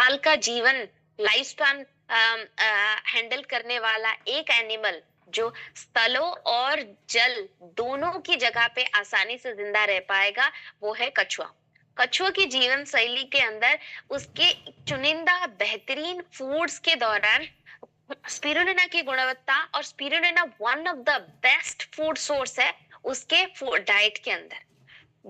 साल का जीवन लाइफ स्पैन हैंडल करने वाला एक एनिमल जो स्थलों और जल दोनों की जगह पे आसानी से जिंदा रह पाएगा, वो है कछुआ। कछुआ की जीवन शैली के अंदर उसके चुनिंदा बेहतरीन फूड्स के दौरान स्पिरुलिना की गुणवत्ता, और spirulina one of the best food source है उसके फूड डाइट के अंदर,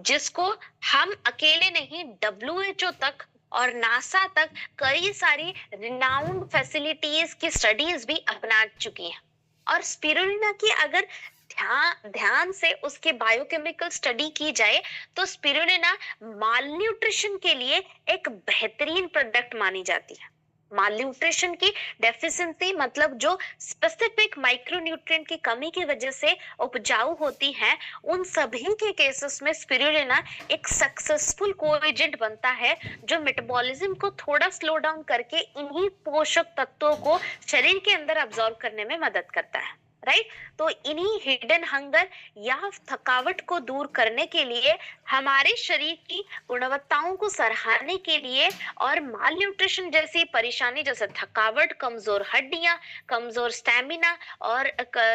जिसको हम अकेले नहीं, डब्ल्यूएचओ तक और नासा तक कई सारी रिनाउंड फैसिलिटीज की स्टडीज भी अपना चुकी हैं। और स्पिरुलिना की अगर ध्यान ध्यान से उसके बायोकेमिकल स्टडी की जाए तो स्पिरुलिना माल न्यूट्रिशन के लिए एक बेहतरीन प्रोडक्ट मानी जाती है। माल न्यूट्रिशन की डेफिशिएंसी मतलब जो स्पेसिफिक माइक्रोन्यूट्रिएंट की कमी की वजह से उपजाऊ होती है, उन सभी के केसेस में स्पिरुलिना एक सक्सेसफुल कोएजेंट बनता है, जो मेटाबॉलिज्म को थोड़ा स्लो डाउन करके इन्हीं पोषक तत्वों को शरीर के अंदर अब्सॉर्ब करने में मदद करता है। राइट, तो इन्हीं हिडन हंगर या थकावट को दूर करने के लिए, हमारे शरीर की गुणवत्ताओं को सराहने के लिए, और माल न्यूट्रिशन जैसी परेशानी जैसे थकावट, कमजोर हड्डियां, कमजोर स्टैमिना और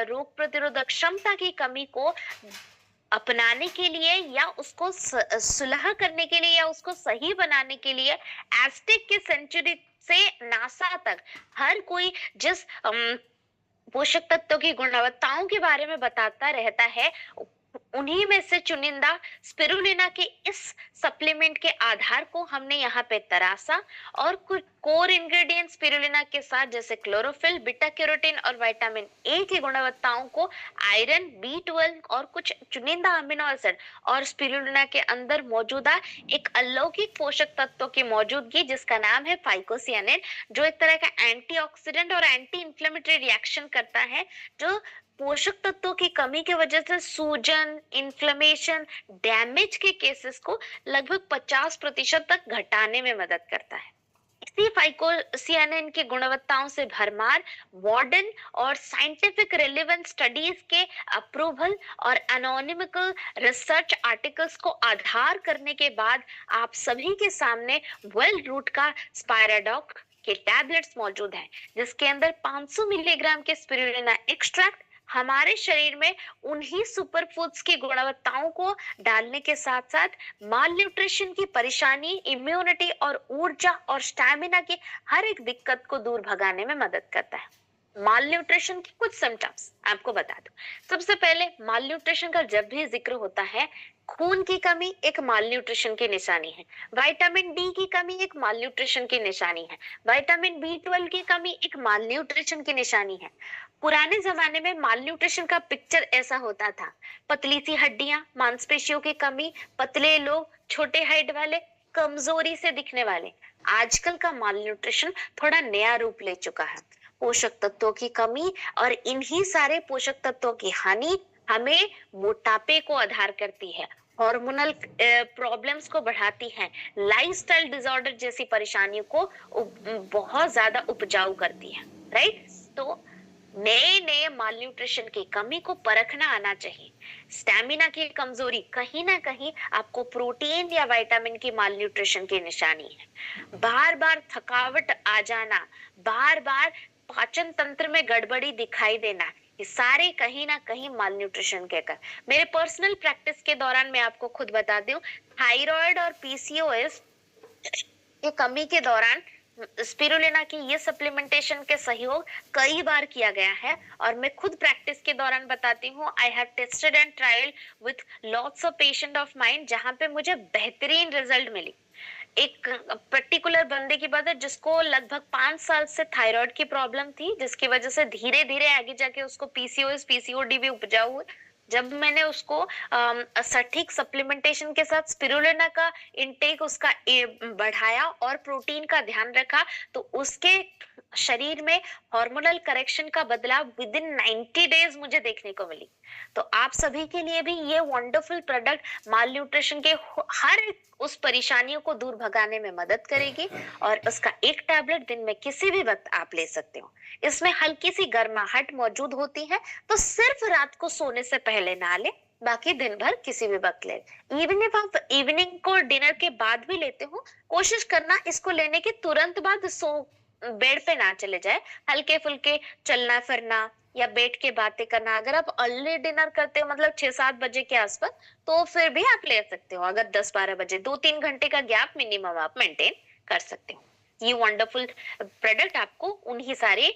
रोग प्रतिरोधक क्षमता की कमी को अपनाने के लिए, या उसको सुलह करने के लिए, या उसको सही बनाने के लिए, एस्टेक की सेंचुरी से नासा तक हर कोई जिस पोषक तत्वों की गुणवत्ताओं के बारे में बताता रहता है, उन्हीं में से चुनिंदा स्पिरुलिना के इस सप्लीमेंट के आधार को हमने यहाँ पे तरासा, और कुछ कोर इंग्रेडिएंट स्पिरुलिना के साथ जैसे क्लोरोफिल, बीटा कैरोटीन और विटामिन ए की गुणवत्ताओं को, आयरन, बी12 और कुछ चुनिंदा अमीनो एसिड, और स्पिरुलिना के अंदर मौजूदा एक अलौकिक पोषक तत्व की मौजूदगी जिसका नाम है फाइकोसियानिन, जो एक तरह का एंटीऑक्सीडेंट और एंटी इंफ्लेमेटरी रिएक्शन करता है, जो पोषक तत्वों की कमी की वजह से सूजन, इन्फ्लेमेशन, डैमेज के केसेस को लगभग 50% तक घटाने में मदद करता है। इसी फाइकोसियानिन की गुणवत्ताओं से भरमार मॉडर्न और साइंटिफिक रेलेवेंट स्टडीज के अप्रूवल और एनोनिमिकल रिसर्च आर्टिकल्स को आधार करने के बाद आप सभी के सामने वेल रूट का स्पायराडॉक के टैबलेट्स मौजूद हैं, जिसके अंदर 500 मिलीग्राम के स्पिरुलिना एक्सट्रैक्ट हमारे शरीर में उन्हीं सुपर फूड्स की गुणवत्ताओं को डालने के साथ साथ माल न्यूट्रिशन की परेशानी, इम्यूनिटी और ऊर्जा और स्टैमिना की हर एक दिक्कत को दूर भगाने में मदद करता है। माल न्यूट्रिशन की कुछ सिम्टम्स आपको बता दूं। सबसे पहले माल न्यूट्रिशन का जब भी जिक्र होता है, खून की कमी एक माल न्यूट्रिशन की निशानी है, विटामिन डी की कमी एक माल न्यूट्रिशन की निशानी है, विटामिन बी12 की कमी एक माल न्यूट्रिशन की निशानी है। पुराने जमाने में माल न्यूट्रिशन का पिक्चर ऐसा होता था, पतली सी हड्डियां, मांसपेशियों की कमी, पतले लोग, छोटे हाइट वाले, कमजोरी से दिखने वाले। आजकल का माल न्यूट्रिशन थोड़ा नया रूप ले चुका है। पोषक तत्वों की कमी और इन्हीं सारे पोषक तत्वों की हानि हमें मोटापे को आधार करती है, हार्मोनल प्रॉब्लम्स को बढ़ाती है, लाइफस्टाइल डिसऑर्डर जैसी परेशानियों को बहुत ज्यादा उपजाऊ करती है। राइट, तो नए नए माल न्यूट्रिशन की कमी को परखना आना चाहिए। स्टैमिना की कमजोरी कहीं ना कहीं आपको प्रोटीन या विटामिन की माल न्यूट्रिशन की निशानी है। बार बार थकावट आ जाना, बार बार पाचन तंत्र में गड़बड़ी दिखाई देना, ये सारे कहीं ना कहीं माल न्यूट्रिशन के कर। मेरे पर्सनल प्रैक्टिस के दौरान मैं आपको खुद बता दूं, थायराइड और पीसीओएस की कमी के दौरान स्पिरुलिना की ये सप्लीमेंटेशन के सहयोग कई बार किया गया है, और मैं खुद प्रैक्टिस के दौरान बताती हूँ। I have tested and trial with lots of patient of mine, जहां पे मुझे बेहतरीन रिजल्ट मिली। एक पर्टिकुलर बंदे की बात है जिसको लगभग 5 साल से थायराइड की प्रॉब्लम थी, जिसकी वजह से धीरे धीरे आगे जाके उसको पीसीओएस, पीसीओडी भी उपजाऊ हुए। जब मैंने उसको सटीक सप्लीमेंटेशन के साथ स्पिरुलिना का इनटेक उसका बढ़ाया और प्रोटीन का ध्यान रखा, तो उसके शरीर में हार्मोनल करेक्शन का बदलाव विद इन 90 डेज मुझे देखने को मिली। तो आप सभी के लिए भी ये वंडरफुल प्रोडक्ट माल न्यूट्रिशन के हर उस परेशानियों को दूर भगाने में मदद करेगी, और उसका एक टैबलेट दिन में किसी भी वक्त आप ले सकते हो। इसमें हल्की सी गर्माहट मौजूद होती है, तो सिर्फ रात को सोने से पहले ना ले, बाकी दिन भर किसी भी वक्त ले। इवन इफ आप इवनिंग को डिनर के बाद भी लेते हो, कोशिश करना इसको लेने के तुरंत बाद सो बेड पे ना चले जाए। हल्के फुल्के चलना फिरना या बैठ के बातें करना। अगर आप अर्ली डिनर करते हो मतलब 6-7 बजे के आसपास, तो फिर भी आप ले सकते हो। अगर 10-12 बजे 2-3 घंटे का गैप मिनिमम आप मेंटेन कर सकते हो। ये वंडरफुल प्रोडक्ट आपको उन्हीं सारे